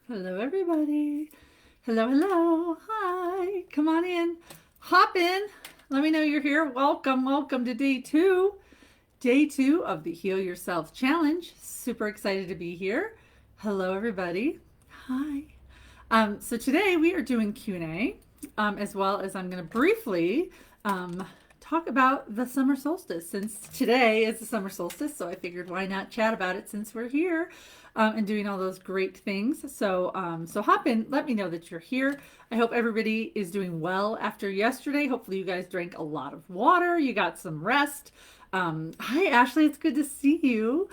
Hello, everybody. Hello, hello. Hi. Come on in. Hop in. Let me know you're here. Welcome, welcome to day two. Day two of the Heal Yourself Challenge. Super excited to be here. Hello, everybody. Hi. So today we are doing Q&A, as well as I'm going to briefly talk about the summer solstice, since today is the summer solstice. So I figured why not chat about it since we're here and doing all those great things. So hop in, let me know that you're here. I hope everybody is doing well after yesterday. Hopefully you guys drank a lot of water, you got some rest. Hi Ashley, it's good to see you.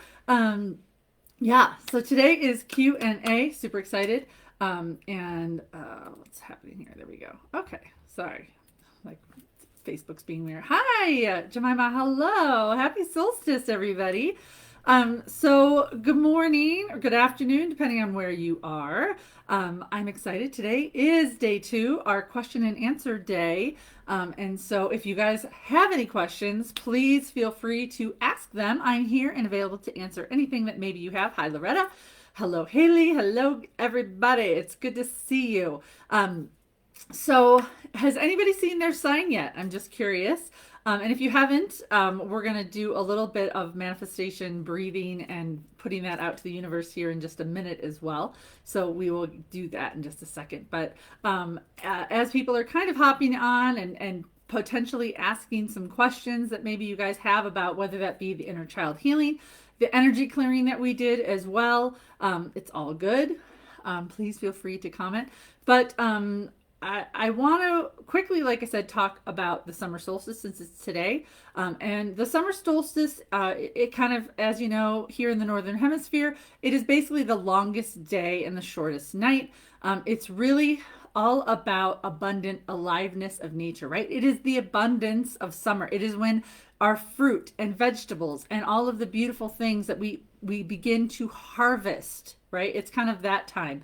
Yeah, so today is Q&A. Super excited. What's happening here? There we go. Okay, sorry. Like Facebook's being weird. Hi, Jemima. Hello. Happy solstice, everybody. So good morning or good afternoon, depending on where you are. I'm excited. Today is day two, our question and answer day. And so if you guys have any questions, please feel free to ask them. I'm here and available to answer anything that maybe you have. Hi, Loretta. Hello, Haley. Hello, everybody. It's good to see you. So has anybody seen their sign yet? I'm just curious. And if you haven't, we're going to do a little bit of manifestation, breathing, and putting that out to the universe here in just a minute as well. So we will do that in just a second. But as people are kind of hopping on and potentially asking some questions that maybe you guys have about whether that be the inner child healing, the energy clearing that we did as well, it's all good. Please feel free to comment. But I want to quickly, like I said, talk about the summer solstice since it's today. And the summer solstice, it kind of, as you know, here in the Northern Hemisphere, it is basically the longest day and the shortest night. It's really all about abundant aliveness of nature, right? It is the abundance of summer. It is when our fruit and vegetables and all of the beautiful things that we begin to harvest, right? It's kind of that time.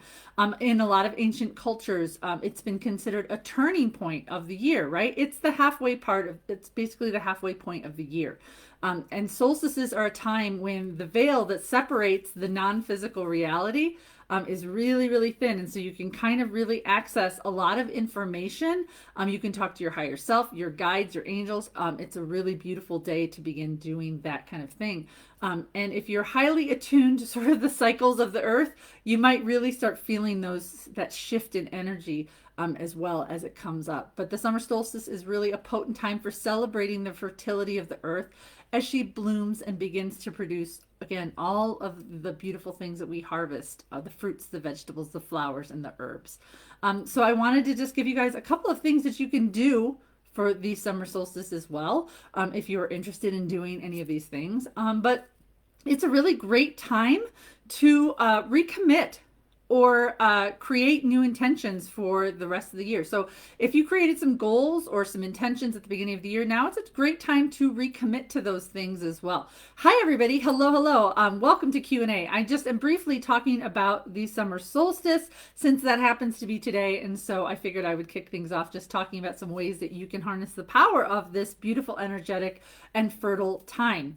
In a lot of ancient cultures, it's been considered a turning point of the year, right? It's basically the halfway point of the year. And solstices are a time when the veil that separates the non-physical reality is really, really thin. And so you can kind of really access a lot of information. You can talk to your higher self, your guides, your angels. It's a really beautiful day to begin doing that kind of thing. And if you're highly attuned to sort of the cycles of the earth, you might really start feeling that shift in energy as well as it comes up. But the summer solstice is really a potent time for celebrating the fertility of the earth as she blooms and begins to produce, again, all of the beautiful things that we harvest, the fruits, the vegetables, the flowers, and the herbs. So I wanted to just give you guys a couple of things that you can do for the summer solstice as well, if you're interested in doing any of these things. But it's a really great time to recommit or create new intentions for the rest of the year. So if you created some goals or some intentions at the beginning of the year, now it's a great time to recommit to those things as well. Hi, everybody. Hello, hello. Welcome to Q&A. I just am briefly talking about the summer solstice since that happens to be today. And so I figured I would kick things off just talking about some ways that you can harness the power of this beautiful, energetic, and fertile time.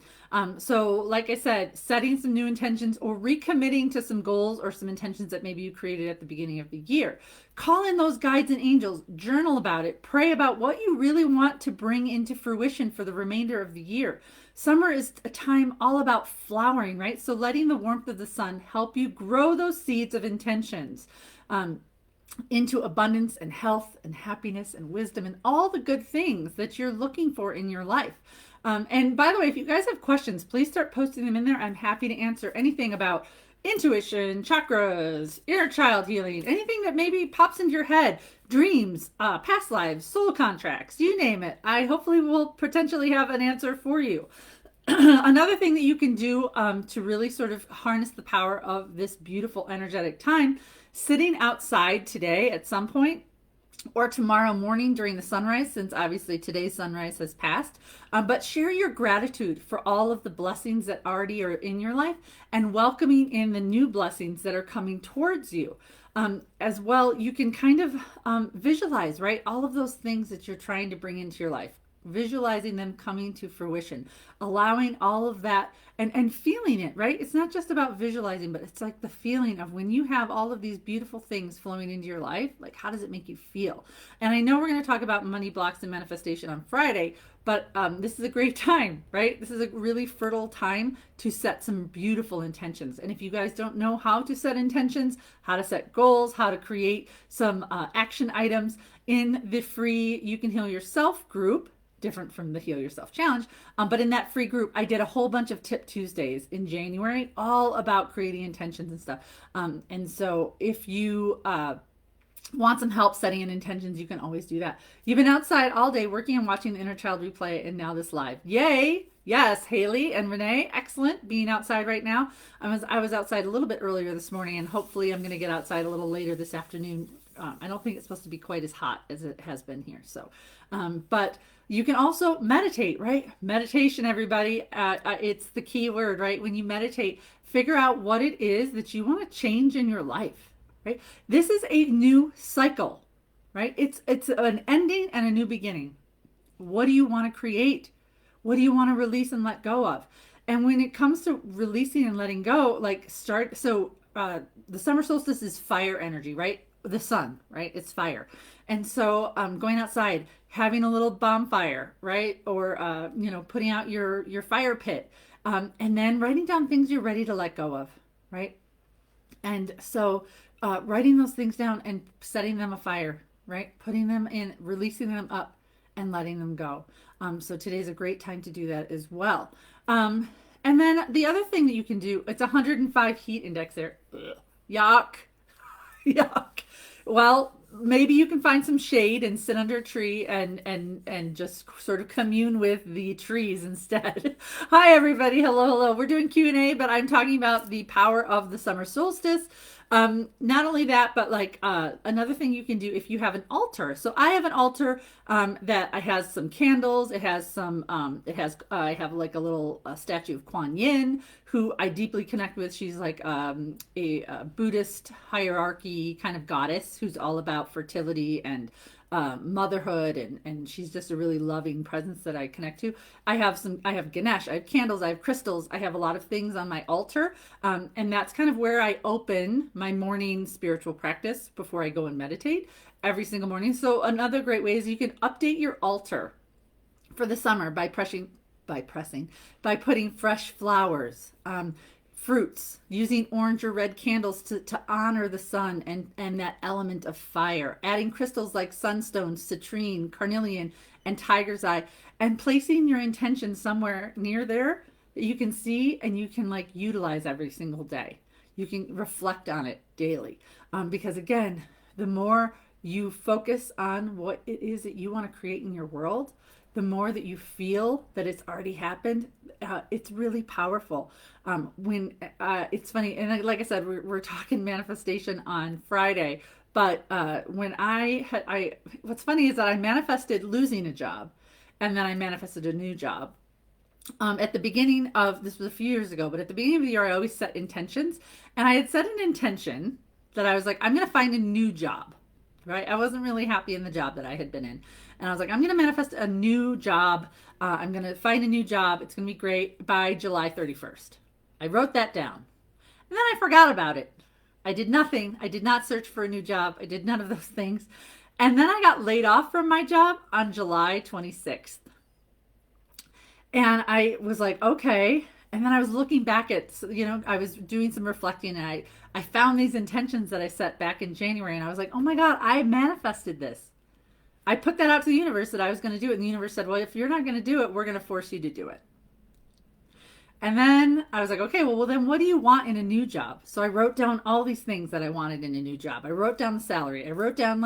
So like I said, setting some new intentions or recommitting to some goals or some intentions that maybe you created at the beginning of the year. Call in those guides and angels, journal about it, pray about what you really want to bring into fruition for the remainder of the year. Summer is a time all about flowering, right? So letting the warmth of the sun help you grow those seeds of intentions into abundance and health and happiness and wisdom and all the good things that you're looking for in your life. And by the way, if you guys have questions, please start posting them in there. I'm happy to answer anything about intuition, chakras, inner child healing, anything that maybe pops into your head, dreams, past lives, soul contracts, you name it. I hopefully will potentially have an answer for you. Another thing that you can do to really sort of harness the power of this beautiful energetic time, sitting outside today at some point or tomorrow morning during the sunrise, since obviously today's sunrise has passed. But share your gratitude for all of the blessings that already are in your life and welcoming in the new blessings that are coming towards you. As well, you can kind of visualize, right? All of those things that you're trying to bring into your life. visualizing them coming to fruition, allowing all of that and feeling it, right? It's not just about visualizing, but it's like the feeling of when you have all of these beautiful things flowing into your life, like how does it make you feel? And I know we're going to talk about money blocks and manifestation on Friday, but this is a great time, right? This is a really fertile time to set some beautiful intentions. And if you guys don't know how to set intentions, how to set goals, how to create some action items in the free You Can Heal Yourself group, different from the Heal Yourself Challenge, but in that free group, I did a whole bunch of Tip Tuesdays in January, all about creating intentions and stuff. And so if you want some help setting in intentions, you can always do that. You've been outside all day working and watching the Inner Child replay and now this live. Yay! Yes, Haley and Renee, excellent being outside right now. I was outside a little bit earlier this morning, and hopefully I'm going to get outside a little later this afternoon. I don't think it's supposed to be quite as hot as it has been here. So, but you can also meditate, right? Meditation, everybody. It's the key word, right? When you meditate, figure out what it is that you want to change in your life, right? This is a new cycle, right? It's an ending and a new beginning. What do you want to create? What do you want to release and let go of? And when it comes to releasing and letting go, the summer solstice is fire energy, right? The sun, right? It's fire. And so going outside, having a little bonfire, right? Or, putting out your fire pit, and then writing down things you're ready to let go of, right? And so writing those things down and setting them afire, right? Putting them in, releasing them up and letting them go. So today's a great time to do that as well. And then the other thing that you can do, it's 105 heat index there. Ugh. Yuck. Yuck. Well, maybe you can find some shade and sit under a tree and just sort of commune with the trees instead. Hi, everybody. Hello. We're doing Q&A, but I'm talking about the power of the summer solstice. Not only that, but another thing you can do if you have an altar. So I have an altar that has some candles. It has some. I have like a little statue of Kuan Yin, who I deeply connect with. She's like a Buddhist hierarchy kind of goddess who's all about fertility and motherhood, and she's just a really loving presence that I connect to. I have Ganesh, I have candles, I have crystals, I have a lot of things on my altar, and that's kind of where I open my morning spiritual practice before I go and meditate every single morning. So another great way is you can update your altar for the summer by putting fresh flowers, fruits, using orange or red candles to honor the sun and that element of fire, adding crystals like sunstone, citrine, carnelian, and tiger's eye, and placing your intention somewhere near there that you can see and you can utilize every single day. You can reflect on it daily. Because again, the more you focus on what it is that you want to create in your world, the more that you feel that it's already happened, it's really powerful. It's funny, and like I said, we're talking manifestation on Friday, but what's funny is that I manifested losing a job, and then I manifested a new job. At the beginning of, this was a few years ago, but at the beginning of the year, I always set intentions, and I had set an intention that I was like, I'm going to find a new job, right? I wasn't really happy in the job that I had been in. And I was like, I'm going to manifest a new job. I'm going to find a new job. It's going to be great by July 31st. I wrote that down. And then I forgot about it. I did nothing. I did not search for a new job. I did none of those things. And then I got laid off from my job on July 26th. And I was like, okay. And then I was looking back at, I was doing some reflecting, and I found these intentions that I set back in January. And I was like, oh my God, I manifested this. I put that out to the universe that I was going to do it. And the universe said, well, if you're not going to do it, we're going to force you to do it. And then I was like, okay, well, then what do you want in a new job? So I wrote down all these things that I wanted in a new job. I wrote down the salary. I wrote down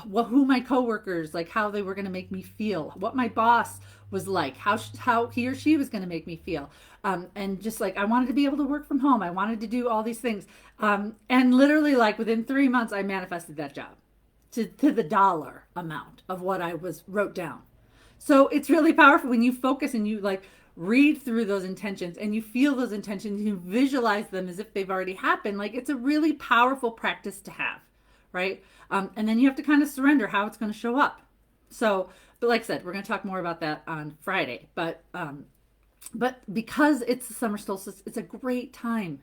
who my coworkers, how they were going to make me feel, what my boss was like, how he or she was going to make me feel. And just I wanted to be able to work from home. I wanted to do all these things. And literally within 3 months, I manifested that job. To the dollar amount of what I wrote down. So it's really powerful when you focus and you read through those intentions and you feel those intentions, you visualize them as if they've already happened. It's a really powerful practice to have, right? And then you have to kind of surrender how it's going to show up. So, but like I said, we're going to talk more about that on Friday. But because it's the summer solstice, it's a great time.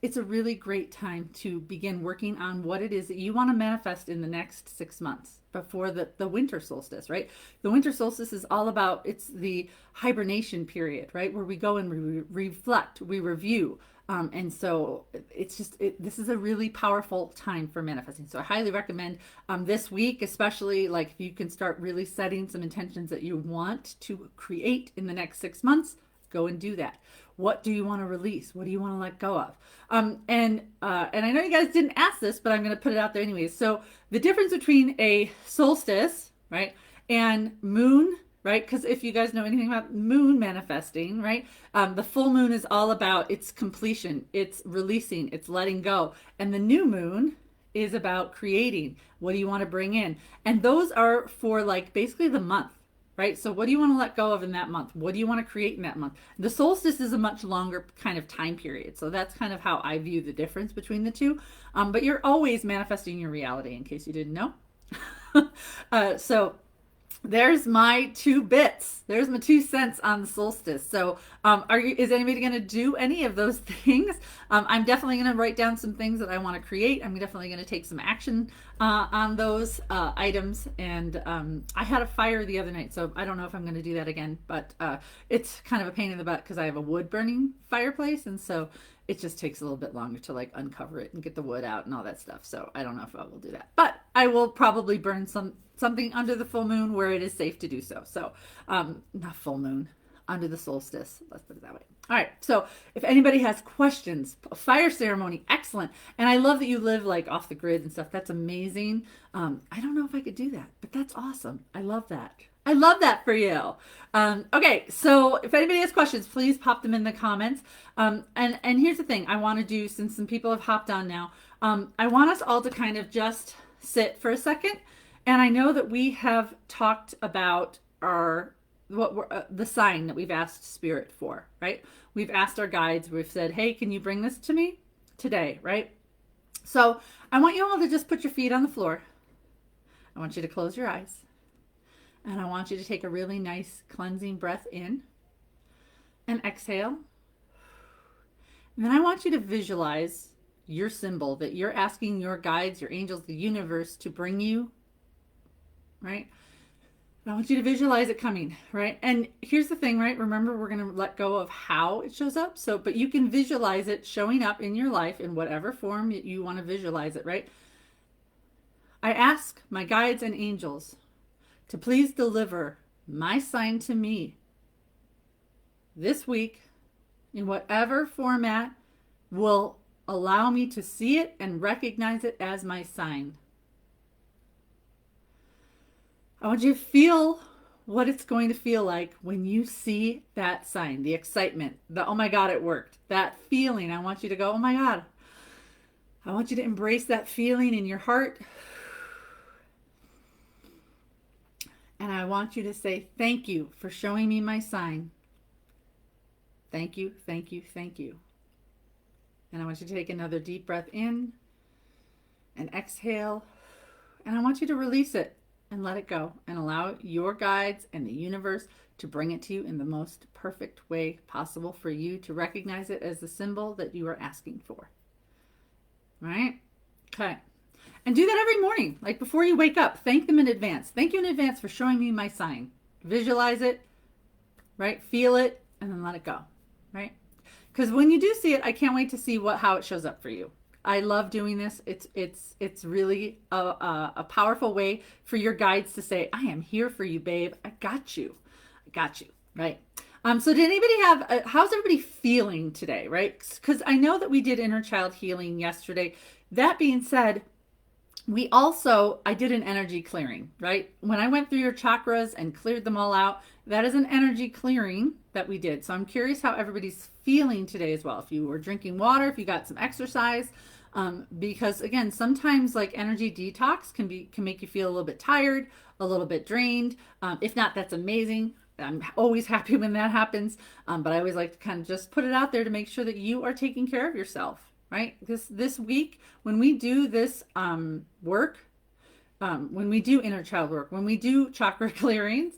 It's a really great time to begin working on what it is that you want to manifest in the next 6 months before the winter solstice, right? The winter solstice is all about, it's the hibernation period, right? Where we go and we reflect, we review. And so it's just, this is a really powerful time for manifesting. So I highly recommend this week, especially like if you can start really setting some intentions that you want to create in the next 6 months, go and do that. What do you want to release? What do you want to let go of? And I know you guys didn't ask this, but I'm going to put it out there anyways. So the difference between a solstice, right, and moon, right? Because if you guys know anything about moon manifesting, right, the full moon is all about its completion, it's releasing, it's letting go, and the new moon is about creating. What do you want to bring in? And those are for like basically the month. Right? So what do you want to let go of in that month? What do you want to create in that month? The solstice is a much longer kind of time period. So that's kind of how I view the difference between the two. But you're always manifesting your reality, in case you didn't know. So there's my 2 bits. There's my 2 cents on the solstice. So is anybody going to do any of those things? I'm definitely going to write down some things that I want to create. I'm definitely going to take some action on those items. And I had a fire the other night, so I don't know if I'm going to do that again, but it's kind of a pain in the butt because I have a wood burning fireplace. And so it just takes a little bit longer to like uncover it and get the wood out and all that stuff. So I don't know if I will do that, but I will probably burn something under the full moon where it is safe to do so. So, not full moon, under the solstice. Let's put it that way. All right. So if anybody has questions, fire ceremony, excellent. And I love that you live like off the grid and stuff. That's amazing. I don't know if I could do that, but that's awesome. I love that. I love that for you. Okay. So if anybody has questions, please pop them in the comments. And here's the thing I want to do, since some people have hopped on now, I want us all to kind of just sit for a second. And I know that we have talked about the sign that we've asked Spirit for, right? We've asked our guides, we've said, hey, can you bring this to me today, right? So I want you all to just put your feet on the floor. I want you to close your eyes. And I want you to take a really nice cleansing breath in and exhale. And then I want you to visualize your symbol that you're asking your guides, your angels, the universe to bring you, right? I want you to visualize it coming, right? And here's the thing, right? Remember, we're going to let go of how it shows up. So, but you can visualize it showing up in your life in whatever form you want to visualize it, right? I ask my guides and angels to please deliver my sign to me this week in whatever format will allow me to see it and recognize it as my sign. I want you to feel what it's going to feel like when you see that sign, the excitement, oh my God, it worked. That feeling, I want you to go, oh my God. I want you to embrace that feeling in your heart. And I want you to say, thank you for showing me my sign. Thank you, thank you, thank you. And I want you to take another deep breath in and exhale. And I want you to release it and let it go and allow your guides and the universe to bring it to you in the most perfect way possible for you to recognize it as the symbol that you are asking for. Right? Okay. And do that every morning, like before you wake up. Thank them in advance. Thank you in advance for showing me my sign. Visualize it, right? Feel it, and then let it go, right? Because when you do see it, I can't wait to see how it shows up for you. I love doing this. It's really a powerful way for your guides to say, I am here for you, babe. I got you. I got you, right? So did anybody have, how's everybody feeling today, right? Because I know that we did inner child healing yesterday. That being said, I did an energy clearing, right? When I went through your chakras and cleared them all out, that is an energy clearing that we did. So I'm curious how everybody's feeling today as well. If you were drinking water, if you got some exercise, because again, sometimes like energy detox can make you feel a little bit tired, a little bit drained. If not, that's amazing. I'm always happy when that happens. But I always like to kind of just put it out there to make sure that you are taking care of yourself, right? This week, when we do this work, when we do inner child work, when we do chakra clearings,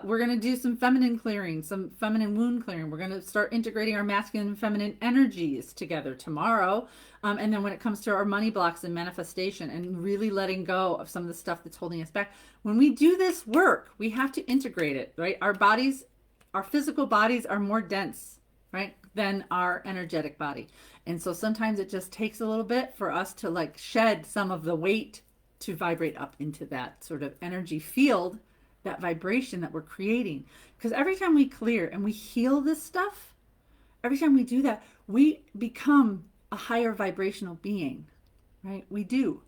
we're going to do some feminine clearing, some feminine wound clearing. We're going to start integrating our masculine and feminine energies together tomorrow. And then when it comes to our money blocks and manifestation and really letting go of some of the stuff that's holding us back, when we do this work, we have to integrate it, right? Our bodies, our physical bodies are more dense, right, than our energetic body. And so sometimes it just takes a little bit for us to like shed some of the weight to vibrate up into that sort of energy field, that vibration that we're creating. Because every time we clear and we heal this stuff, every time we do that, we become a higher vibrational being, right? We do.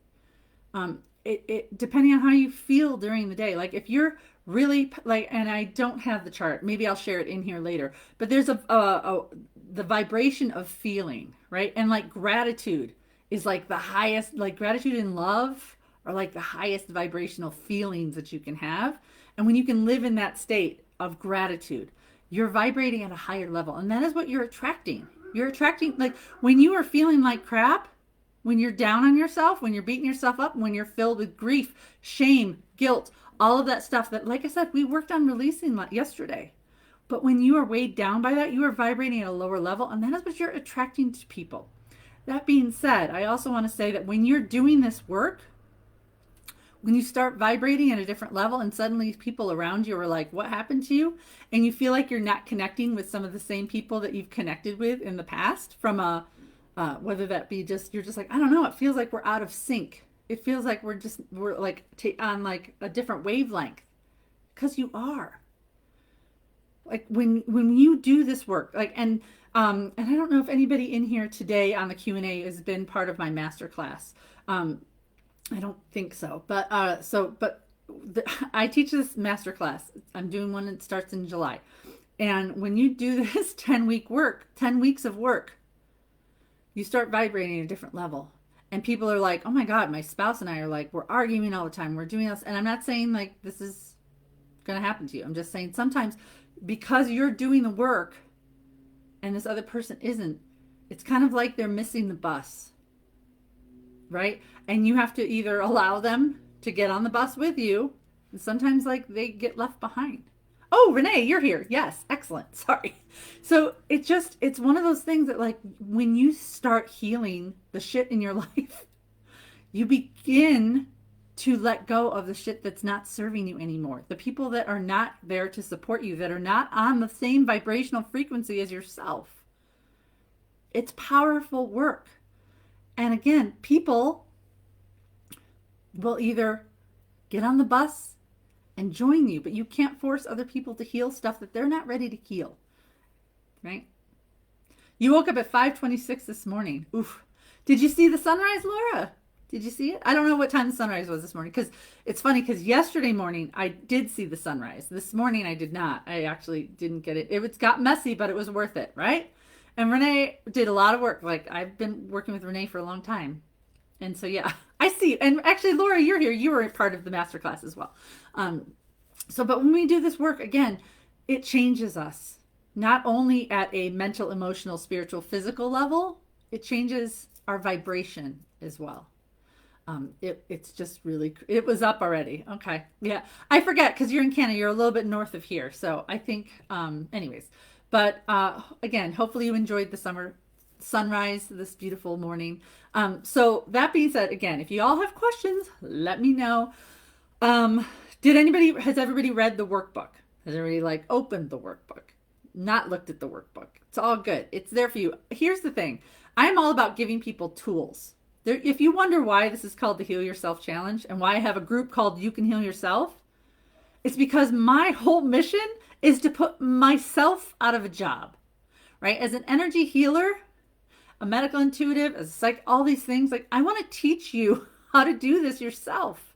It depending on how you feel during the day. Like if you're really like, and I don't have the chart, maybe I'll share it in here later, but there's the vibration of feeling, right? And like gratitude is like the highest, like gratitude and love are like the highest vibrational feelings that you can have. And when you can live in that state of gratitude, you're vibrating at a higher level. And that is what you're attracting. You're attracting, like when you are feeling like crap, when you're down on yourself, when you're beating yourself up, when you're filled with grief, shame, guilt, all of that stuff that, like I said, we worked on releasing yesterday. But when you are weighed down by that, you are vibrating at a lower level. And that is what you're attracting to people. That being said, I also want to say that when you're doing this work, when you start vibrating at a different level and suddenly people around you are like, what happened to you? And you feel like you're not connecting with some of the same people that you've connected with in the past from a, whether that be just, you're just like, I don't know, it feels like we're out of sync. It feels like we're like on like a different wavelength, because you are. Like when you do this work, like, and I don't know if anybody in here today on the Q&A has been part of my masterclass. I don't think so, but I teach this masterclass. I'm doing one that starts in July. And when you do this 10 weeks of work, you start vibrating at a different level. And people are like, oh my God, my spouse and I are like, we're arguing all the time. We're doing this. And I'm not saying like this is going to happen to you. I'm just saying sometimes because you're doing the work and this other person isn't, it's kind of like they're missing the bus. Right? And you have to either allow them to get on the bus with you, and sometimes like they get left behind. Oh, Renee, you're here. Yes, excellent. Sorry. So it's one of those things that like when you start healing the shit in your life, you begin to let go of the shit that's not serving you anymore. The people that are not there to support you, that are not on the same vibrational frequency as yourself. It's powerful work. And again, people will either get on the bus and join you, but you can't force other people to heal stuff that they're not ready to heal, right? You woke up at 5:26 this morning. Oof. Did you see the sunrise, Laura? Did you see it? I don't know what time the sunrise was this morning, because it's funny because yesterday morning I did see the sunrise. This morning I did not. I actually didn't get it. It got messy, but it was worth it, right? And Renee did a lot of work. Like I've been working with Renee for a long time. And so, yeah, I see. And actually, Laura, you're here. You were a part of the masterclass as well. But when we do this work, again, it changes us. Not only at a mental, emotional, spiritual, physical level, it changes our vibration as well. It's just really, it was up already. Okay. Yeah. I forget because you're in Canada. You're a little bit north of here. So I think, anyways. But again, hopefully you enjoyed the summer sunrise this beautiful morning. So that being said, again, if you all have questions, let me know. Has everybody read the workbook? Has everybody like opened the workbook? Not looked at the workbook? It's all good. It's there for you. Here's the thing. I'm all about giving people tools. If you wonder why this is called the Heal Yourself Challenge and why I have a group called You Can Heal Yourself, it's because my whole mission is to put myself out of a job, right? As an energy healer, a medical intuitive, as a psych, all these things, like I want to teach you how to do this yourself,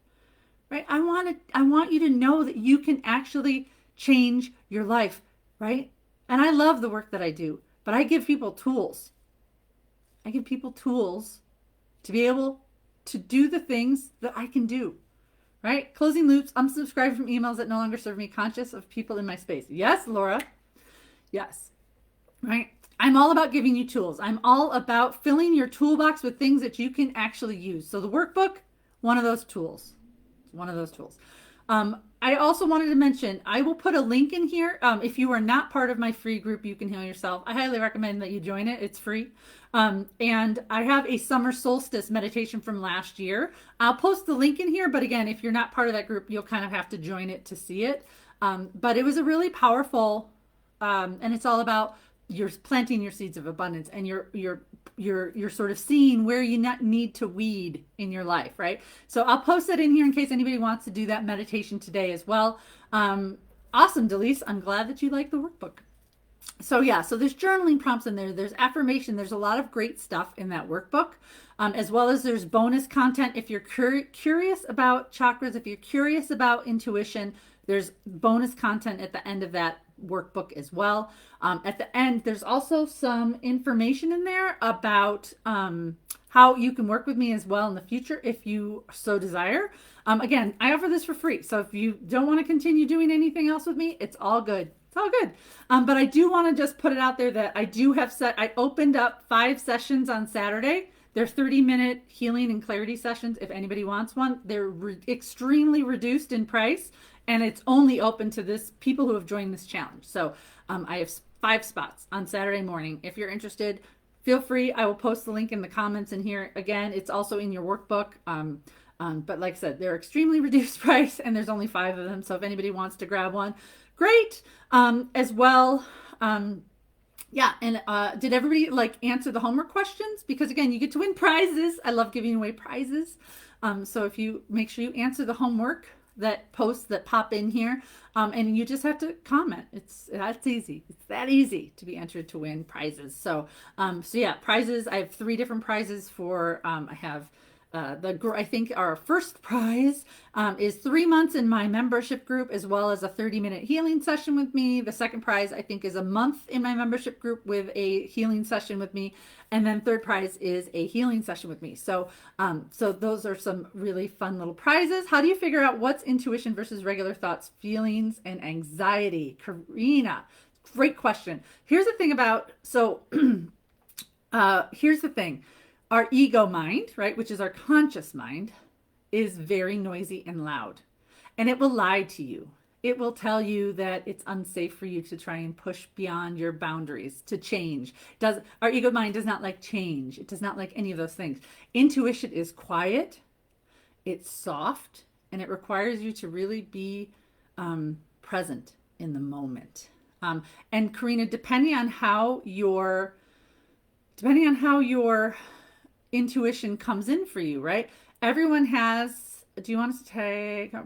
right? I want you to know that you can actually change your life, right? And I love the work that I do, but I give people tools. I give people tools to be able to do the things that I can do. Right? Closing loops, unsubscribe from emails that no longer serve me, conscious of people in my space. Yes, Laura. Yes. Right? I'm all about giving you tools. I'm all about filling your toolbox with things that you can actually use. So the workbook, one of those tools. one of those tools. I also wanted to mention, I will put a link in here. If you are not part of my free group, You Can Heal Yourself, I highly recommend that you join it. It's free. And I have a summer solstice meditation from last year. I'll post the link in here, but again, if you're not part of that group, you'll kind of have to join it to see it. But it was a really powerful, and it's all about you're planting your seeds of abundance, and you're sort of seeing where you need to weed in your life, right? So I'll post that in here in case anybody wants to do that meditation today as well. Awesome, Delise. I'm glad that you like the workbook. So yeah, so there's journaling prompts in there. There's affirmation. There's a lot of great stuff in that workbook, as well as there's bonus content. If you're curious about chakras, if you're curious about intuition, there's bonus content at the end of that workbook as well. At the end, there's also some information in there about how you can work with me as well in the future if you so desire. Again, I offer this for free. So if you don't want to continue doing anything else with me, it's all good. It's all good. But I do want to just put it out there that I opened up 5 sessions on Saturday. They're 30-minute healing and clarity sessions if anybody wants one. They're extremely reduced in price, and it's only open to people who have joined this challenge. So I have 5 spots on Saturday morning. If you're interested, feel free. I will post the link in the comments in here. Again, it's also in your workbook. But like I said, they're extremely reduced price, and there's only 5 of them. So if anybody wants to grab one, great. As well, yeah. And did everybody answer the homework questions? Because again, you get to win prizes. I love giving away prizes. So if you make sure you answer the homework posts that pop in here, and you just have to comment. That's easy. It's that easy to be entered to win prizes. So yeah, prizes. I have 3 different prizes for. I have. I think our first prize is 3 months in my membership group, as well as a 30-minute healing session with me. The second prize, I think, is a month in my membership group with a healing session with me. And then third prize is a healing session with me. So those are some really fun little prizes. How do you figure out what's intuition versus regular thoughts, feelings, and anxiety? Karina, great question. Here's the thing here's the thing. Our ego mind, right, which is our conscious mind, is very noisy and loud. And it will lie to you. It will tell you that it's unsafe for you to try and push beyond your boundaries, to change. Our ego mind does not like change. It does not like any of those things. Intuition is quiet, it's soft, and it requires you to really be present in the moment. And Karina, depending on how your intuition comes in for you, right? Everyone has. Do you want us to take? I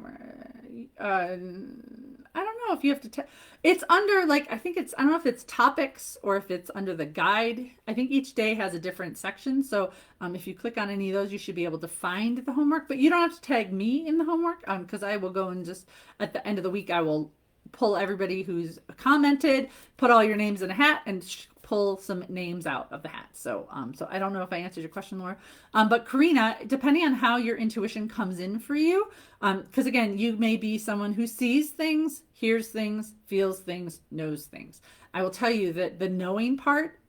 don't know if you have to. It's under I think it's. I don't know if it's topics or if it's under the guide. I think each day has a different section. So if you click on any of those, you should be able to find the homework. But you don't have to tag me in the homework because I will go and just at the end of the week I will pull everybody who's commented, put all your names in a hat, and pull some names out of the hat. So I don't know if I answered your question, Laura. But Karina, depending on how your intuition comes in for you, because again, you may be someone who sees things, hears things, feels things, knows things. I will tell you that the knowing part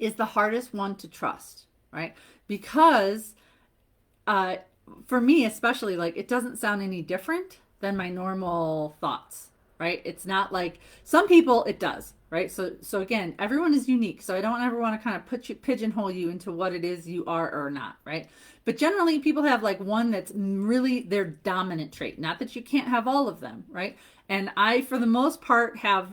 is the hardest one to trust, right? Because for me, especially, it doesn't sound any different than my normal thoughts, right? It's not like some people it does. Right. So again, everyone is unique. So I don't ever want to kind of pigeonhole you into what it is you are or not. Right. But generally people have one that's really their dominant trait. Not that you can't have all of them. Right. And I, for the most part, have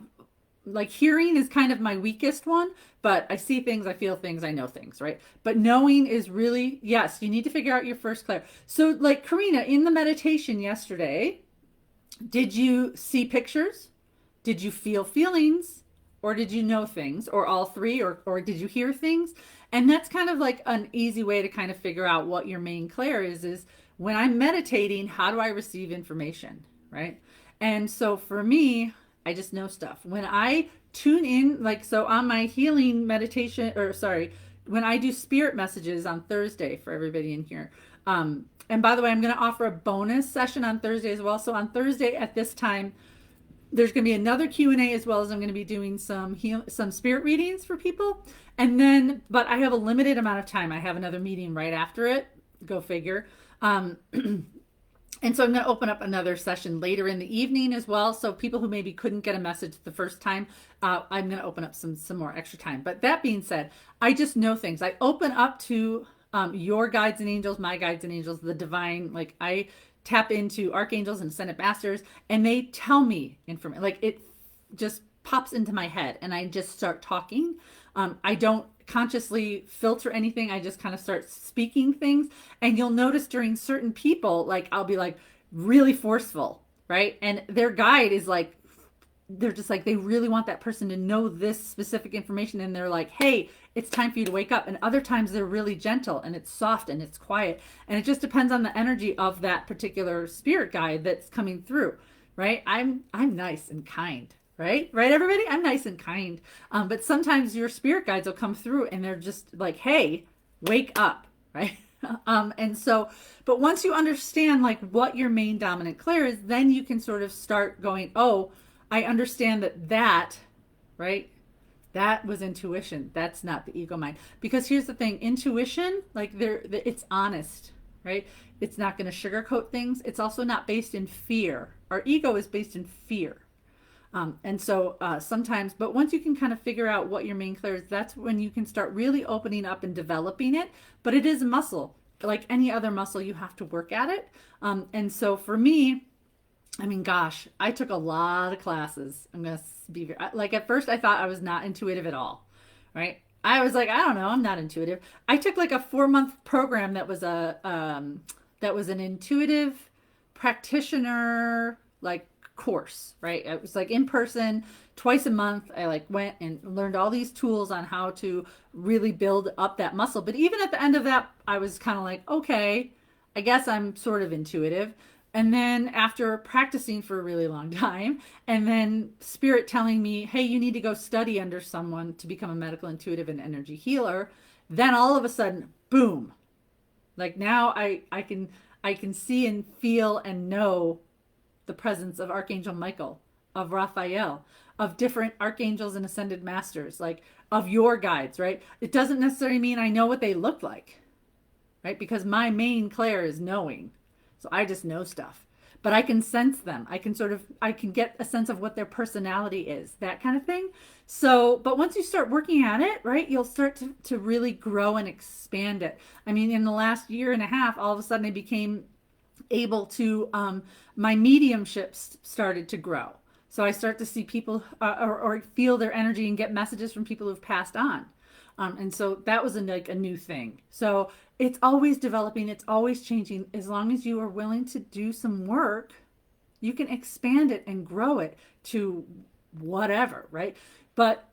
hearing is kind of my weakest one, but I see things, I feel things, I know things. Right. But knowing is really, yes, you need to figure out your first clair. So Karina, in the meditation yesterday, did you see pictures? Did you feel feelings? Or did you know things, or all 3, or did you hear things? And that's kind of an easy way to kind of figure out what your main clair is when I'm meditating, how do I receive information, right? And so for me, I just know stuff. When I tune in, so on my healing meditation, when I do spirit messages on Thursday for everybody in here, and by the way, I'm going to offer a bonus session on Thursday as well. So on Thursday at this time, there's going to be another Q&A, as well as I'm going to be doing some spirit readings for people. And then, but I have a limited amount of time. I have another meeting right after it. Go figure. And so I'm going to open up another session later in the evening as well. So people who maybe couldn't get a message the first time, I'm going to open up some more extra time. But that being said, I just know things. I open up to your guides and angels, my guides and angels, the divine. Like I tap into archangels and ascended masters, and they tell me information. Like it just pops into my head, and I just start talking. I don't consciously filter anything. I just kind of start speaking things. And you'll notice during certain people, like I'll be like really forceful, right? And their guide is like, they're just like, they really want that person to know this specific information. And they're like, hey, it's time for you to wake up. And other times they're really gentle and it's soft and it's quiet. And it just depends on the energy of that particular spirit guide that's coming through, right? I'm nice and kind. Right, everybody? I'm nice and kind. But sometimes your spirit guides will come through and they're just like, hey, wake up, right? And so, but once you understand like what your main dominant clair is, then you can sort of start going, oh, I understand that, right? That was intuition. That's not the ego mind. Because here's the thing, intuition, like it's honest, right? It's not going to sugarcoat things. It's also not based in fear. Our ego is based in fear. And so sometimes, but once you can kind of figure out what your main clair is, that's when you can start really opening up and developing it. But it is a muscle. Like any other muscle, you have to work at it. And so for me, I mean, gosh, I took a lot of classes. I'm going to be like, at first I thought I was not intuitive at all, right? I was like, I don't know, I'm not intuitive. I took like a 4-month program that was that was an intuitive practitioner, like course, right? It was like in person twice a month. I like went and learned all these tools on how to really build up that muscle. But even at the end of that, I was kind of like, okay, I guess I'm sort of intuitive. And then after practicing for a really long time, and then spirit telling me, hey, you need to go study under someone to become a medical intuitive and energy healer, then all of a sudden, boom. Like now I can see and feel and know the presence of Archangel Michael, of Raphael, of different archangels and ascended masters, like of your guides, right? It doesn't necessarily mean I know what they look like, right? Because my main clair is knowing. So I just know stuff. But I can sense them. I can get a sense of what their personality is, that kind of thing. So, but once you start working at it, right, you'll start to really grow and expand it. I mean, in the last year and a half, all of a sudden I became able to, my mediumships started to grow. So I start to see people or feel their energy and get messages from people who've passed on. And so that was like a new thing. So it's always developing, it's always changing. As long as you are willing to do some work, you can expand it and grow it to whatever, right? But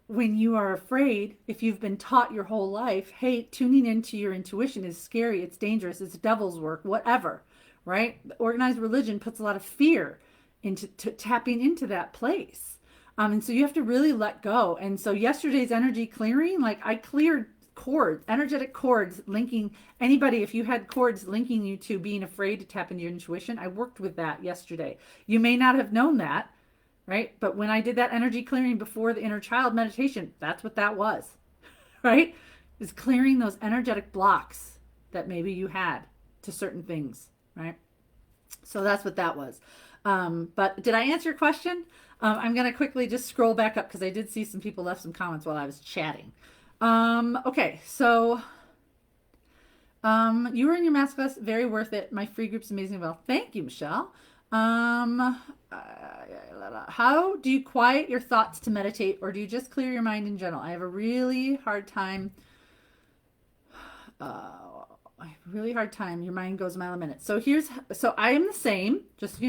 when you are afraid, if you've been taught your whole life, hey, tuning into your intuition is scary, it's dangerous, it's devil's work, whatever, right? Organized religion puts a lot of fear into tapping into that place. And so you have to really let go. And so yesterday's energy clearing, like I cleared cords, energetic cords linking anybody. If you had cords linking you to being afraid to tap into your intuition, I worked with that yesterday. You may not have known that, right? But when I did that energy clearing before the inner child meditation, that's what that was, right? Is clearing those energetic blocks that maybe you had to certain things, right? So that's what that was. But did I answer your question? I'm going to quickly just scroll back up because I did see some people left some comments while I was chatting. Okay, so you were in your master class, very worth it. My free group's amazing. Well, thank you, Michelle. How do you quiet your thoughts to meditate, or do you just clear your mind in general? I have a really hard time. Your mind goes a mile a minute. So I am the same, just,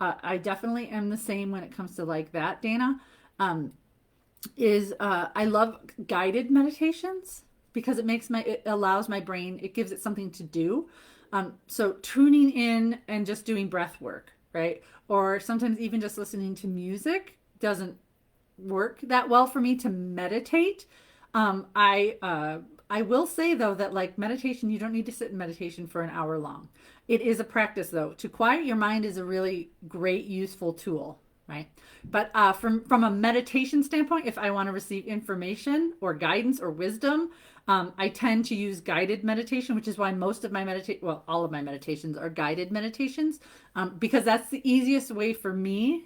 I definitely am the same when it comes to like that, Dana. I love guided meditations because it allows my brain, it gives it something to do. So tuning in and just doing breath work, right? Or sometimes even just listening to music doesn't work that well for me to meditate. I will say though that like meditation, you don't need to sit in meditation for an hour long. It is a practice though. To quiet your mind is a really great, useful tool, right? But from a meditation standpoint, if I want to receive information or guidance or wisdom, I tend to use guided meditation, which is why most of my all of my meditations are guided meditations, because that's the easiest way for me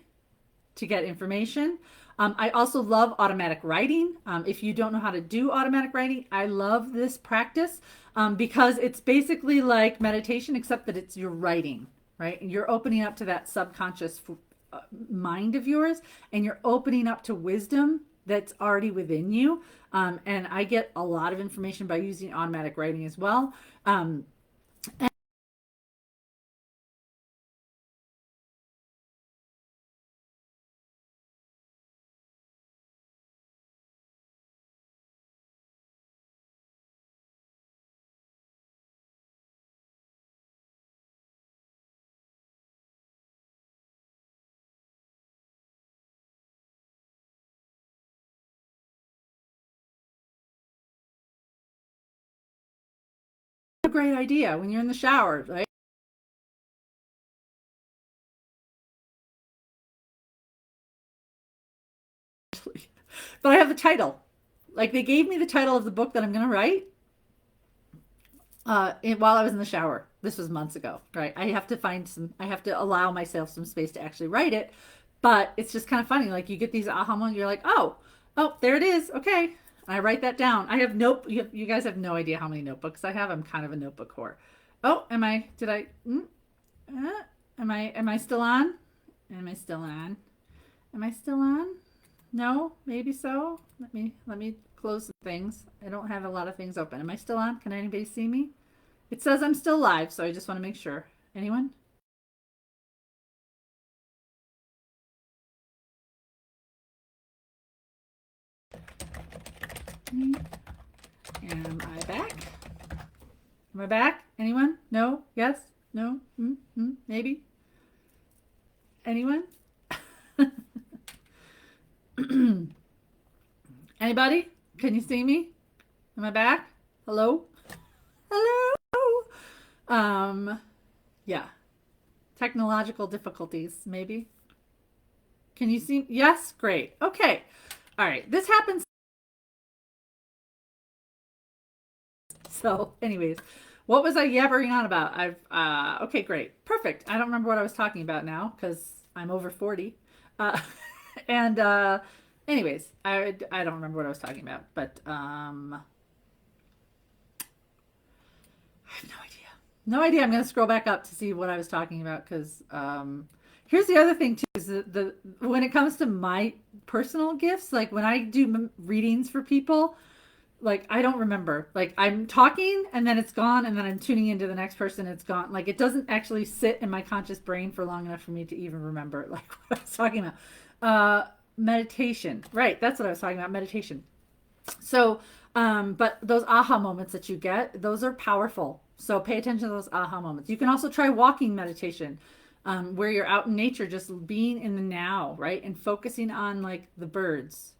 to get information. I also love automatic writing. If you don't know how to do automatic writing, I love this practice because it's basically like meditation, except that it's your writing, right? And you're opening up to that subconscious mind of yours, and you're opening up to wisdom that's already within you. And I get a lot of information by using automatic writing as well. A great idea when you're in the shower, right? But I have the title. Like they gave me the title of the book that I'm going to write while I was in the shower. This was months ago, right? I have to allow myself some space to actually write it. But it's just kind of funny. Like you get these aha moments, you're like, oh, there it is. Okay. And I write that down. I have you guys have no idea how many notebooks I have. I'm kind of a notebook whore. Oh, am I still on? Am I still on? Am I still on? No, maybe so. Let me close the things. I don't have a lot of things open. Am I still on? Can anybody see me? It says I'm still live, so I just want to make sure. Anyone? Am I back? Am I back? Anyone? No? Yes? No? Maybe? Anyone? Anybody? Can you see me? Am I back? Hello? Hello? Yeah. Technological difficulties, maybe. Can you see? Yes? Great. Okay. All right. This happens. So, anyways, what was I yabbering on about? Okay, great. Perfect. I don't remember what I was talking about now because I'm over 40. Uh, and, anyways, I don't remember what I was talking about, but, I have no idea. No idea. I'm going to scroll back up to see what I was talking about because here's the other thing too is the when it comes to my personal gifts, like when I do readings for people, like I don't remember. Like I'm talking and then it's gone and then I'm tuning into the next person, it's gone. Like it doesn't actually sit in my conscious brain for long enough for me to even remember like what I was talking about. Meditation. Right, that's what I was talking about, meditation. So, but those aha moments that you get, those are powerful. So pay attention to those aha moments. You can also try walking meditation, where you're out in nature, just being in the now, right? And focusing on like the birds,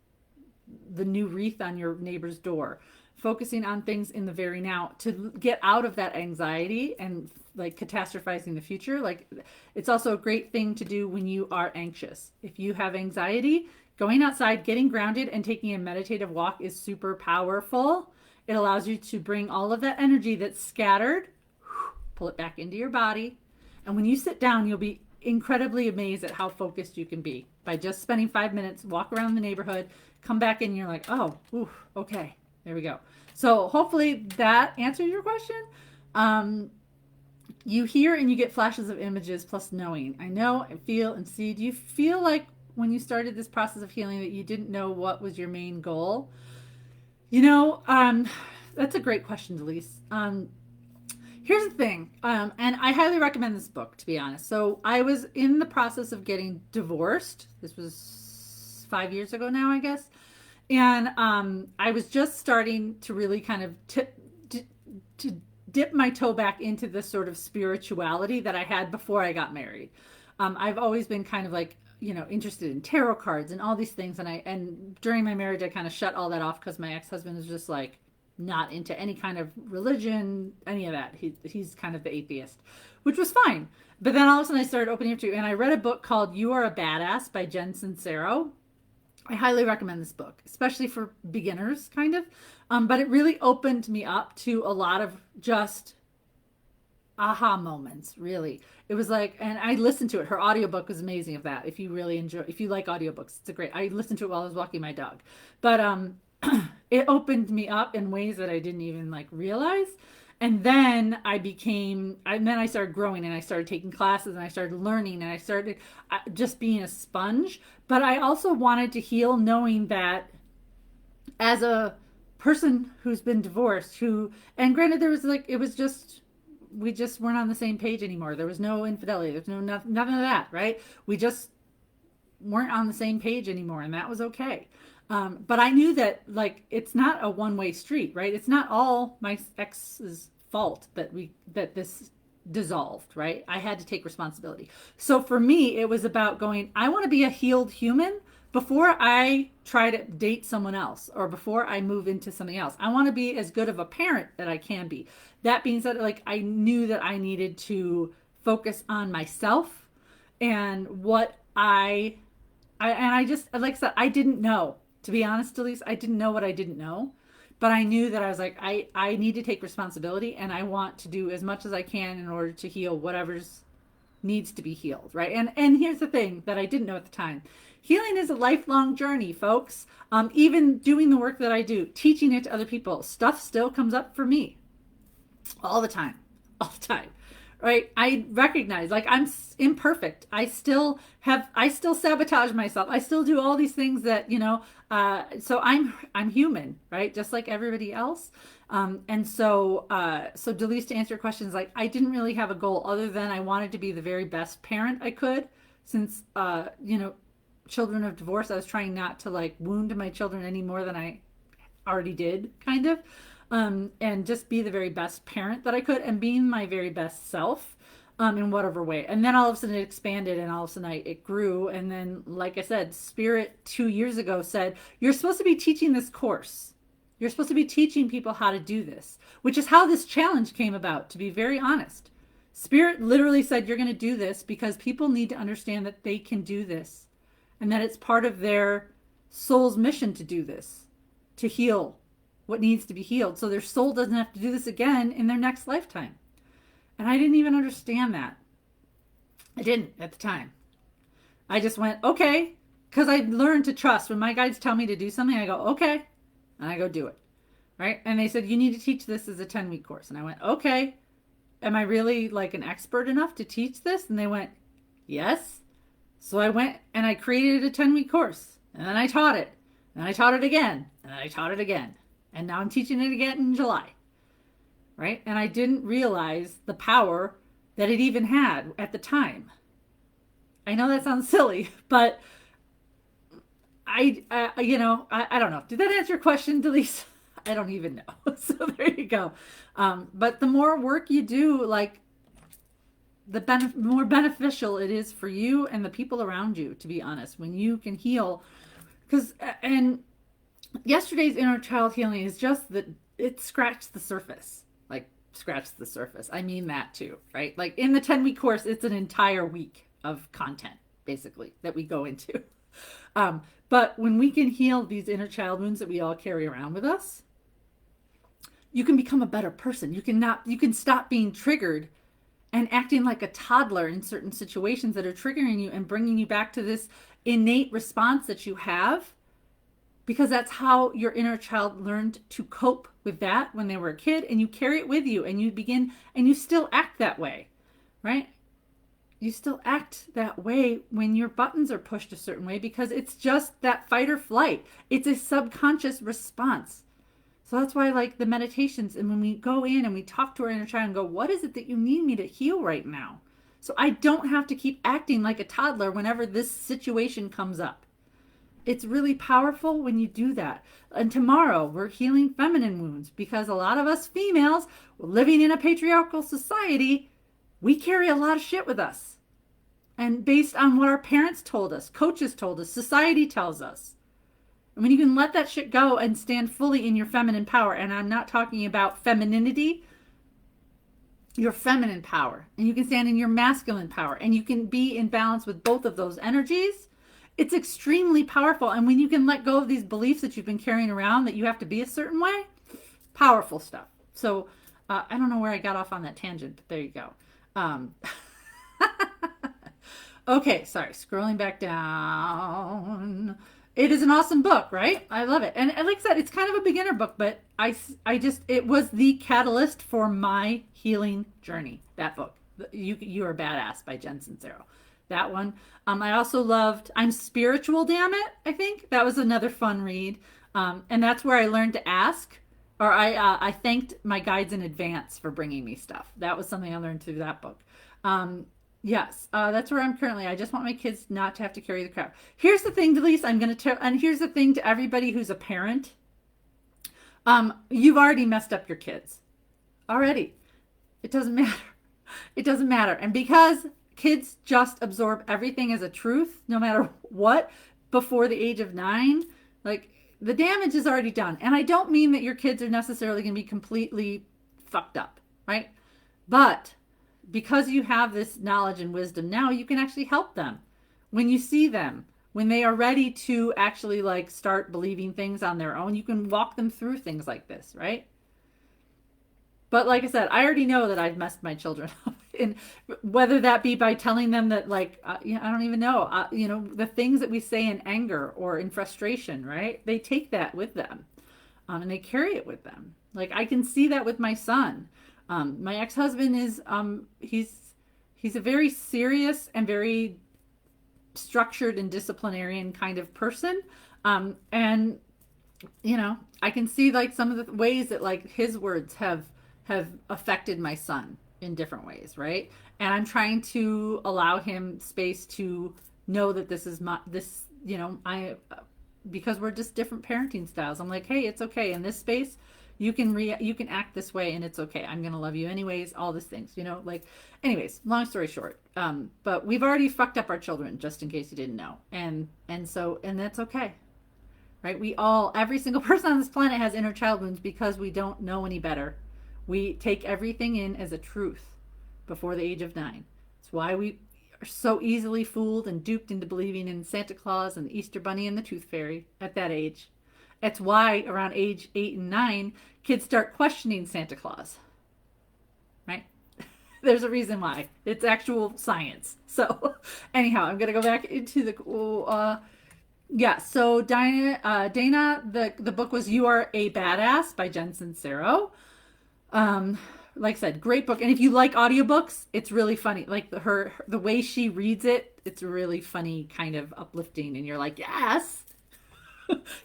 the new wreath on your neighbor's door, focusing on things in the very now to get out of that anxiety and like catastrophizing the future. Like it's also a great thing to do when you are anxious. If you have anxiety, going outside, getting grounded, and taking a meditative walk is super powerful. It allows you to bring all of that energy that's scattered, pull it back into your body. And when you sit down, you'll be incredibly amazed at how focused you can be by just spending 5 minutes, walk around the neighborhood, come back in, and you're like, oh, ooh, okay, there we go. So hopefully that answers your question. You hear and you get flashes of images plus knowing. I know and feel and see. Do you feel like when you started this process of healing that you didn't know what was your main goal? You know, that's a great question, Delise. Here's the thing, and I highly recommend this book, to be honest. So I was in the process of getting divorced. This was 5 years ago now, I guess. And I was just starting to really kind of to dip my toe back into the sort of spirituality that I had before I got married. I've always been kind of like, you know, interested in tarot cards and all these things. And during my marriage, I kind of shut all that off because my ex-husband was just like, not into any kind of religion, any of that. He's kind of the atheist, which was fine. But then all of a sudden I started opening up to, and I read a book called You Are a Badass by Jen Sincero. I highly recommend this book, especially for beginners, kind of. But it really opened me up to a lot of just aha moments, really. It was like, and I listened to it. Her audiobook was amazing of that. If you really enjoy, if you like audiobooks, it's a great, I listened to it while I was walking my dog. But it opened me up in ways that I didn't even like realize. And then and then I started growing and I started taking classes and I started learning and I started just being a sponge. But I also wanted to heal knowing that as a person who's been divorced, and granted, there was like, it was just, we just weren't on the same page anymore. There was no infidelity. There's nothing of that, right? We just weren't on the same page anymore, and that was okay. But I knew that like it's not a one-way street, right? It's not all my ex's fault that this dissolved, right? I had to take responsibility. So for me, it was about going, I want to be a healed human before I try to date someone else or before I move into something else. I want to be as good of a parent that I can be. That being said, like I knew that I needed to focus on myself and what and I just, like I said, I didn't know. To be honest, Elise, I didn't know what I didn't know. But I knew that I was like, I need to take responsibility and I want to do as much as I can in order to heal whatever's needs to be healed, right? And here's the thing that I didn't know at the time. Healing is a lifelong journey, folks. Even doing the work that I do, teaching it to other people, stuff still comes up for me all the time, right? I recognize like I'm imperfect. I still sabotage myself. I still do all these things that, so I'm human, right? Just like everybody else. So Delise, to answer your questions, like I didn't really have a goal other than I wanted to be the very best parent I could since, children of divorce. I was trying not to like wound my children any more than I already did, kind of. And just be the very best parent that I could and being my very best self in whatever way. And then all of a sudden it expanded and all of a sudden it grew. And then, like I said, Spirit 2 years ago said, you're supposed to be teaching this course. You're supposed to be teaching people how to do this, which is how this challenge came about, to be very honest. Spirit literally said, you're going to do this because people need to understand that they can do this and that it's part of their soul's mission to do this, to heal what needs to be healed, so their soul doesn't have to do this again in their next lifetime. And I didn't even understand that. I didn't at the time. I just went, okay, because I learned to trust. When my guides tell me to do something, I go, okay, and I go do it, right? And they said, you need to teach this as a 10-week course. And I went, okay, am I really like an expert enough to teach this? And they went, yes. So I went and I created a 10-week course, and then I taught it, and I taught it again, and I taught it again. And now I'm teaching it again in July, right? And I didn't realize the power that it even had at the time. I know that sounds silly, but I don't know. Did that answer your question, Delise? I don't even know. So there you go. But the more work you do, like the more beneficial it is for you and the people around you, to be honest, when you can heal. And yesterday's inner child healing is just that it scratched the surface. Like, scratched the surface. I mean that too, right? Like in the 10-week course, it's an entire week of content, basically, that we go into. But when we can heal these inner child wounds that we all carry around with us, you can become a better person. You can stop being triggered and acting like a toddler in certain situations that are triggering you and bringing you back to this innate response that you have, because that's how your inner child learned to cope with that when they were a kid, and you carry it with you and you begin and you still act that way, right? You still act that way when your buttons are pushed a certain way because it's just that fight or flight. It's a subconscious response. So that's why I like the meditations, and when we go in and we talk to our inner child and go, what is it that you need me to heal right now? So I don't have to keep acting like a toddler whenever this situation comes up. It's really powerful when you do that. And tomorrow we're healing feminine wounds because a lot of us females living in a patriarchal society, we carry a lot of shit with us. And based on what our parents told us, coaches told us, society tells us. When you can let that shit go and stand fully in your feminine power, and I'm not talking about femininity, your feminine power, and you can stand in your masculine power, and you can be in balance with both of those energies, it's extremely powerful. And when you can let go of these beliefs that you've been carrying around that you have to be a certain way, powerful stuff. So I don't know where I got off on that tangent, but there you go. Um, okay, sorry, scrolling back down. It is an awesome book, right? I love it. And like I said, it's kind of a beginner book, but it was the catalyst for my healing journey. That book, You Are Badass by Jen Sincero. That one. I also loved I'm Spiritual, Damn It. I think that was another fun read. And that's where I learned to ask, or I thanked my guides in advance for bringing me stuff. That was something I learned through that book. Yes, that's where I'm currently. I just want my kids not to have to carry the crap. Here's the thing, Delise, I'm going to tell, and here's the thing to everybody who's a parent. You've already messed up your kids. Already. It doesn't matter. It doesn't matter. And because kids just absorb everything as a truth, no matter what, before the age of 9, like, the damage is already done. And I don't mean that your kids are necessarily going to be completely fucked up, right? But because you have this knowledge and wisdom now, you can actually help them when you see them, when they are ready to actually like start believing things on their own. You can walk them through things like this, right? But like I said, I already know that I've messed my children up, and whether that be by telling them that, like, you know, I don't even know, you know, the things that we say in anger or in frustration, right? They take that with them, and they carry it with them. Like, I can see that with my son. My ex-husband is, he's a very serious and very structured and disciplinarian kind of person. And, you know, I can see like some of the ways that like his words have affected my son in different ways, right? And I'm trying to allow him space to know that this is this, you know, because we're just different parenting styles. I'm like, hey, it's okay in this space. You can act this way and it's okay. I'm going to love you anyways, all these things, you know, like, anyways, long story short. But we've already fucked up our children, just in case you didn't know. And that's okay. Right? Every single person on this planet has inner child wounds because we don't know any better. We take everything in as a truth before the age of 9. It's why we are so easily fooled and duped into believing in Santa Claus and the Easter Bunny and the Tooth Fairy at that age. It's why around age 8 and 9, kids start questioning Santa Claus. Right? There's a reason why. It's actual science. So anyhow, I'm going to go back into the... yeah, so Dana, the book was You Are a Badass by Jen Sincero. Like I said, great book. And if you like audiobooks, it's really funny. Like the way she reads it, it's really funny, kind of uplifting. And you're like, yes,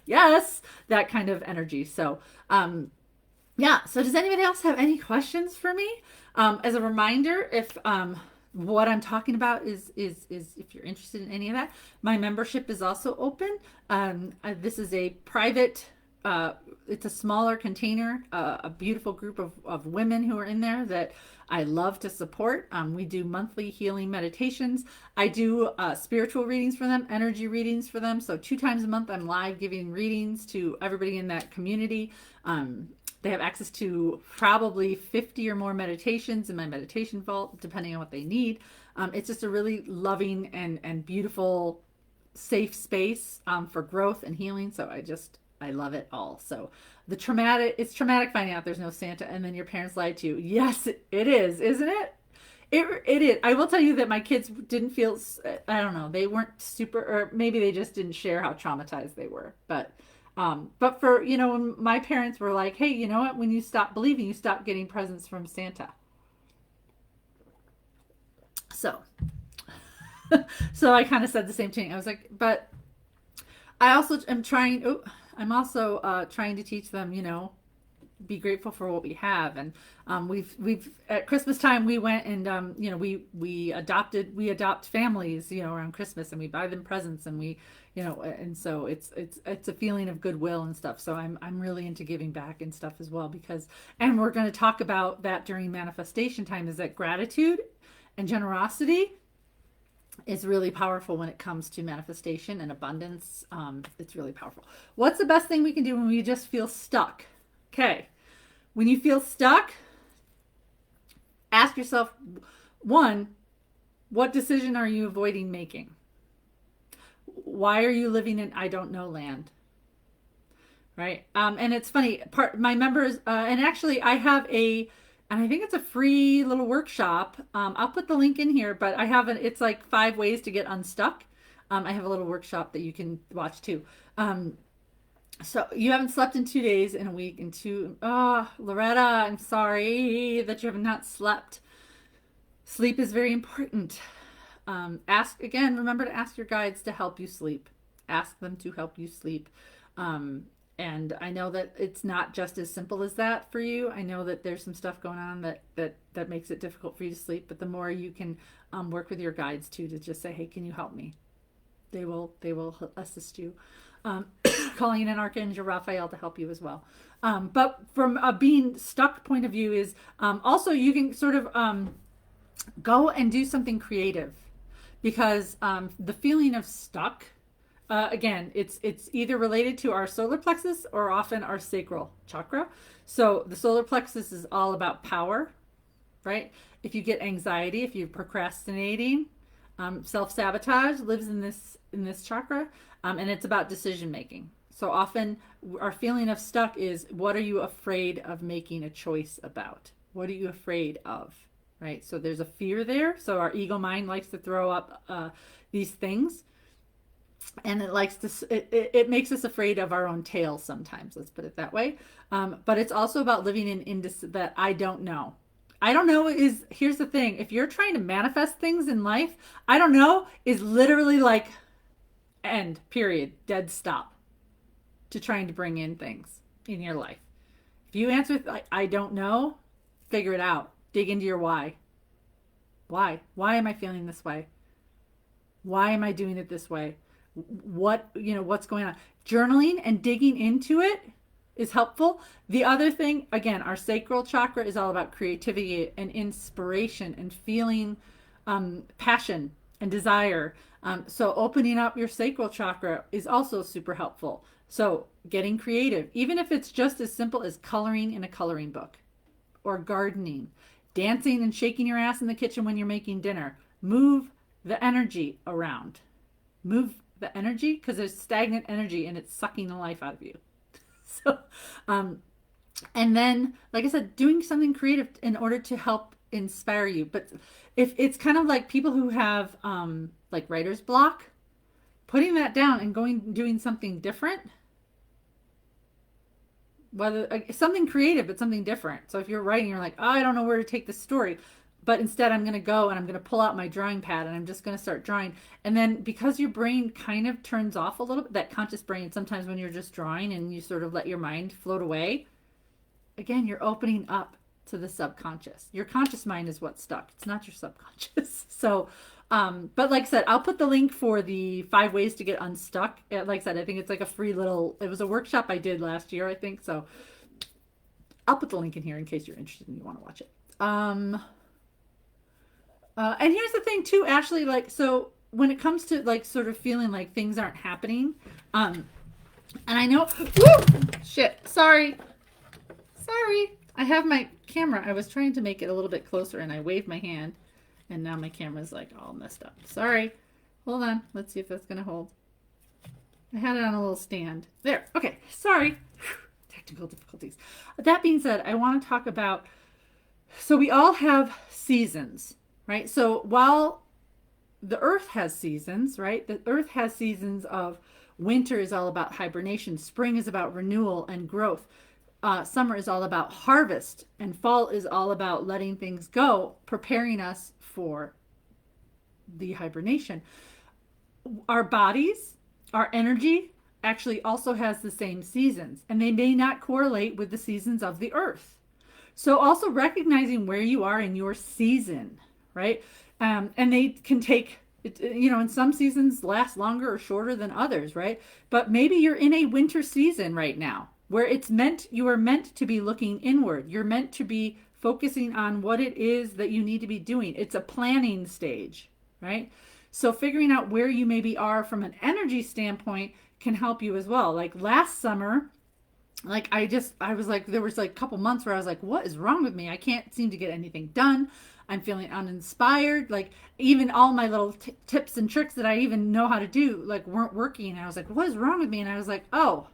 yes, that kind of energy. So, yeah. So does anybody else have any questions for me? As a reminder, if, what I'm talking about is if you're interested in any of that, my membership is also open. This is a private, it's a smaller container, a beautiful group of women who are in there that I love to support. We do monthly healing meditations. I do spiritual readings for them, energy readings for them. So 2 times a month, I'm live giving readings to everybody in that community. They have access to probably 50 or more meditations in my meditation vault, depending on what they need. It's just a really loving and beautiful, safe space for growth and healing. So I love it all. So it's traumatic finding out there's no Santa and then your parents lied to you. Yes, it is, isn't it? It is. I will tell you that my kids didn't feel, I don't know, they weren't super, or maybe they just didn't share how traumatized they were. But for, you know, when my parents were like, hey, you know what, when you stop believing, you stop getting presents from Santa. So, so I kind of said the same thing. I was like, but I also am trying, I'm also trying to teach them, you know, be grateful for what we have. And we've at Christmas time we went and you know, we adopt families, you know, around Christmas, and we buy them presents, and we, you know, and so it's a feeling of goodwill and stuff. So I'm really into giving back and stuff as well, because, and we're going to talk about that during manifestation time, is that gratitude and generosity is really powerful when it comes to manifestation and abundance. It's really powerful. What's the best thing we can do when we just feel stuck? Okay. When you feel stuck, ask yourself, one, what decision are you avoiding making? Why are you living in I don't know land? Right. And it's funny, my members, and actually I have and I think it's a free little workshop. I'll put the link in here, but I have it's like 5 ways to get unstuck. I have a little workshop that you can watch too. So you haven't slept in 2 days in a week and Loretta, I'm sorry that you have not slept. Sleep is very important. Remember to ask your guides to help you sleep. Ask them to help you sleep. And I know that it's not just as simple as that for you. I know that there's some stuff going on that makes it difficult for you to sleep. But the more you can work with your guides too, to just say, hey, can you help me? They will assist you. Calling in Archangel Raphael to help you as well. But from a being stuck point of view is also you can sort of go and do something creative, because the feeling of stuck, again, it's either related to our solar plexus or often our sacral chakra. So the solar plexus is all about power, right? If you get anxiety, if you're procrastinating, self-sabotage lives in this chakra, and it's about decision making. So often our feeling of stuck is, what are you afraid of making a choice about? What are you afraid of? Right? So there's a fear there. So our ego mind likes to throw up these things. And it makes us afraid of our own tail sometimes. Let's put it that way. But it's also about living in that I don't know. I don't know here's the thing. If you're trying to manifest things in life, I don't know is literally like end, period, dead stop to trying to bring in things in your life. If you answer with I don't know, figure it out. Dig into your why. Why? Why am I feeling this way? Why am I doing it this way? What's going on? Journaling and digging into it is helpful. The other thing, again, our sacral chakra is all about creativity and inspiration and feeling passion and desire. So opening up your sacral chakra is also super helpful. So getting creative, even if it's just as simple as coloring in a coloring book or gardening, dancing and shaking your ass in the kitchen when you're making dinner. Move the energy around. Move the energy, because there's stagnant energy and it's sucking the life out of you. So, and then, like I said, doing something creative in order to help inspire you. But if it's kind of like people who have like writer's block, putting that down and doing something different, whether something creative but something different. So if you're writing, you're like, oh, I don't know where to take this story, but instead I'm going to go and I'm going to pull out my drawing pad and I'm just going to start drawing. And then because your brain kind of turns off a little bit, that conscious brain, sometimes when you're just drawing and you sort of let your mind float away, again, you're opening up to the subconscious. Your conscious mind is what's stuck. It's not your subconscious. So but like I said, I'll put the link for the 5 ways to get unstuck. Like I said, I think it's like a free it was a workshop I did last year, I think. So I'll put the link in here in case you're interested and you want to watch it. And here's the thing too, Ashley, like, so when it comes to like sort of feeling like things aren't happening, and I know, sorry. I have my camera. I was trying to make it a little bit closer and I waved my hand. And now my camera's like all messed up. Sorry. Hold on. Let's see if that's going to hold. I had it on a little stand. There. Okay. Sorry. Technical difficulties. That being said, I want to talk about, so we all have seasons, right? So while the earth has seasons, right? The earth has seasons of winter is all about hibernation. Spring is about renewal and growth. Summer is all about harvest, and fall is all about letting things go, preparing us for the hibernation. Our bodies, our energy actually also has the same seasons, and they may not correlate with the seasons of the earth. So also recognizing where you are in your season, right? And they can take, and some seasons last longer or shorter than others, right? But maybe you're in a winter season right now, where you are meant to be looking inward. You're meant to be focusing on what it is that you need to be doing. It's a planning stage, right? So figuring out where you maybe are from an energy standpoint can help you as well. Like last summer, like I was like, there was like a couple months where I was like, what is wrong with me? I can't seem to get anything done. I'm feeling uninspired. Like even all my little tips and tricks that I even know how to do like weren't working. And I was like, what is wrong with me? And I was like, oh,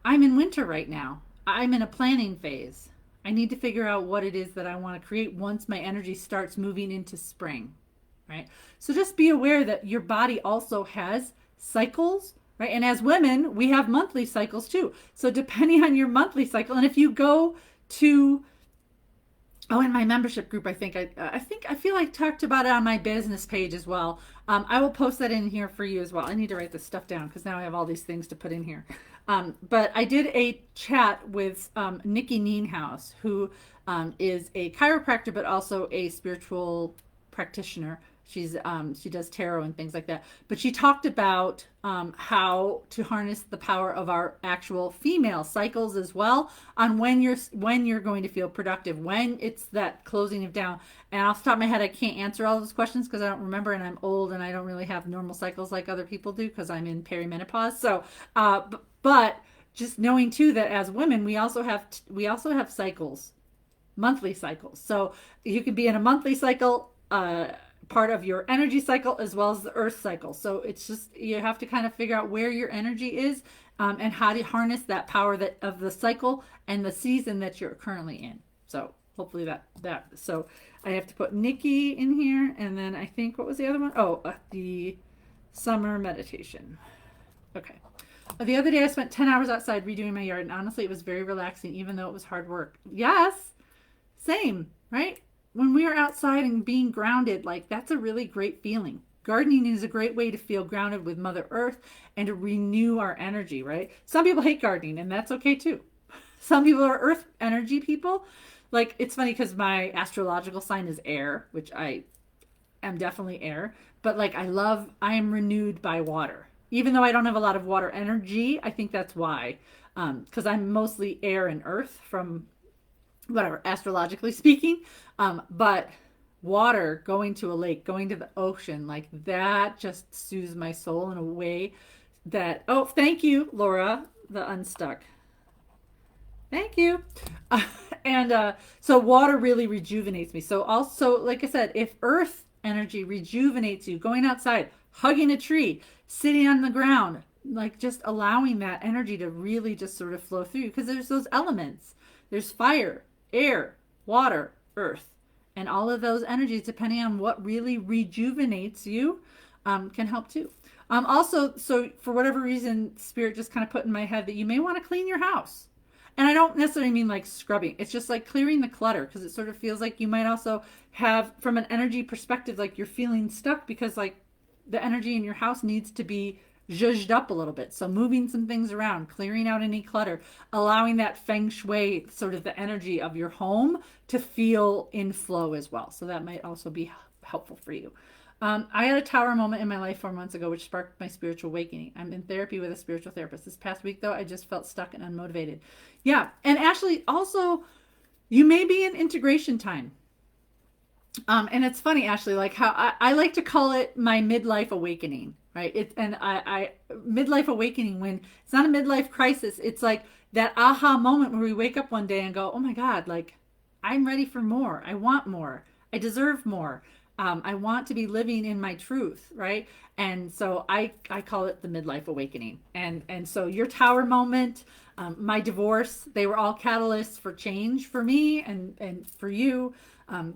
I'm in winter right now. I'm in a planning phase. I need to figure out what it is that I want to create once my energy starts moving into spring, right? So just be aware that your body also has cycles, right? And as women, we have monthly cycles too. So depending on your monthly cycle, and if you go to in my membership group, I feel like talked about it on my business page as well. I will post that in here for you as well. I need to write this stuff down because now I have all these things to put in here. But I did a chat with Nikki Neenhouse, who is a chiropractor, but also a spiritual practitioner. She does tarot and things like that. But she talked about how to harness the power of our actual female cycles as well, on when you're going to feel productive, when it's that closing of down. And off the top of my head, I can't answer all those questions because I don't remember, and I'm old and I don't really have normal cycles like other people do because I'm in perimenopause. So, but just knowing too that as women, we also have cycles, monthly cycles. So you could be in a monthly cycle. Part of your energy cycle as well as the earth cycle. So it's just, you have to kind of figure out where your energy is and how to harness that power of the cycle and the season that you're currently in. So hopefully that so I have to put Nikki in here, and then I think, what was the other one? The summer meditation. Okay. The other day I spent 10 hours outside redoing my yard, and honestly it was very relaxing even though it was hard work. Yes, same, right? When we are outside and being grounded, like that's a really great feeling. Gardening is a great way to feel grounded with Mother Earth and to renew our energy, right? Some people hate gardening, and that's okay too. Some people are earth energy people. Like, it's funny because my astrological sign is air, which I am definitely air, but like I am renewed by water. Even though I don't have a lot of water energy, I think that's why. Because I'm mostly air and earth from whatever, astrologically speaking. But water, going to a lake, going to the ocean, like that just soothes my soul in a way that, oh, thank you, Laura, the unstuck. Thank you. So water really rejuvenates me. So also, like I said, if earth energy rejuvenates you, going outside, hugging a tree, sitting on the ground, like just allowing that energy to really just sort of flow through you, because there's those elements. There's fire, air, water, earth, and all of those energies, depending on what really rejuvenates you, can help too. Also, so for whatever reason, Spirit just kind of put in my head that you may want to clean your house. And I don't necessarily mean like scrubbing. It's just like clearing the clutter, because it sort of feels like you might also have, from an energy perspective, like you're feeling stuck because like the energy in your house needs to be zhuzhed up a little bit. So moving some things around, clearing out any clutter, allowing that feng shui, sort of the energy of your home, to feel in flow as well. So that might also be helpful for you. I had a tower moment in my life 4 months ago, which sparked my spiritual awakening. I'm in therapy with a spiritual therapist. This past week, though, I just felt stuck and unmotivated. Yeah. And Ashley, also, you may be in integration time. And it's funny, Ashley, like how I like to call it my midlife awakening, right? I midlife awakening, when it's not a midlife crisis. It's like that aha moment where we wake up one day and go, oh my God, like I'm ready for more. I want more. I deserve more. I want to be living in my truth, right? And so I call it the midlife awakening. And so your tower moment, my divorce, they were all catalysts for change for me and for you.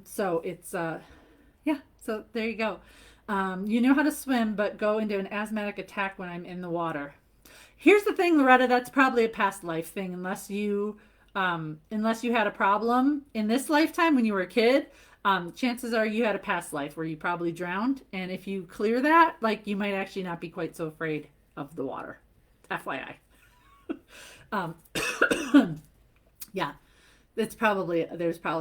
So it's, yeah, so there you go. You know how to swim, but go into an asthmatic attack when I'm in the water. Here's the thing, Loretta, that's probably a past life thing, unless you had a problem in this lifetime when you were a kid. Chances are you had a past life where you probably drowned. And if you clear that, like, you might actually not be quite so afraid of the water. FYI. Yeah. There's probably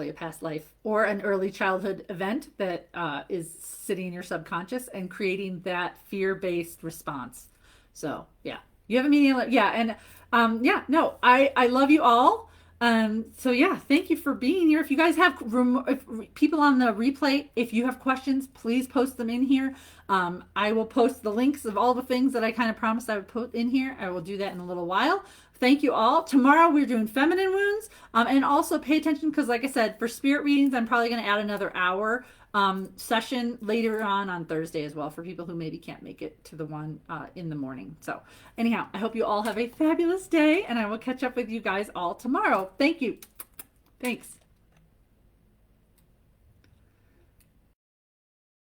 a past life or an early childhood event that is sitting in your subconscious and creating that fear-based response. So yeah, you have a meaning. Yeah. And yeah, no, I love you all. So yeah, thank you for being here. If you guys have if people on the replay, if you have questions, please post them in here. I will post the links of all the things that I kind of promised I would put in here. I will do that in a little while. Thank you all. Tomorrow we're doing feminine wounds, and also pay attention because, like I said, for spirit readings, I'm probably going to add another hour session later on Thursday as well for people who maybe can't make it to the one in the morning. So anyhow, I hope you all have a fabulous day, and I will catch up with you guys all tomorrow. Thank you. Thanks.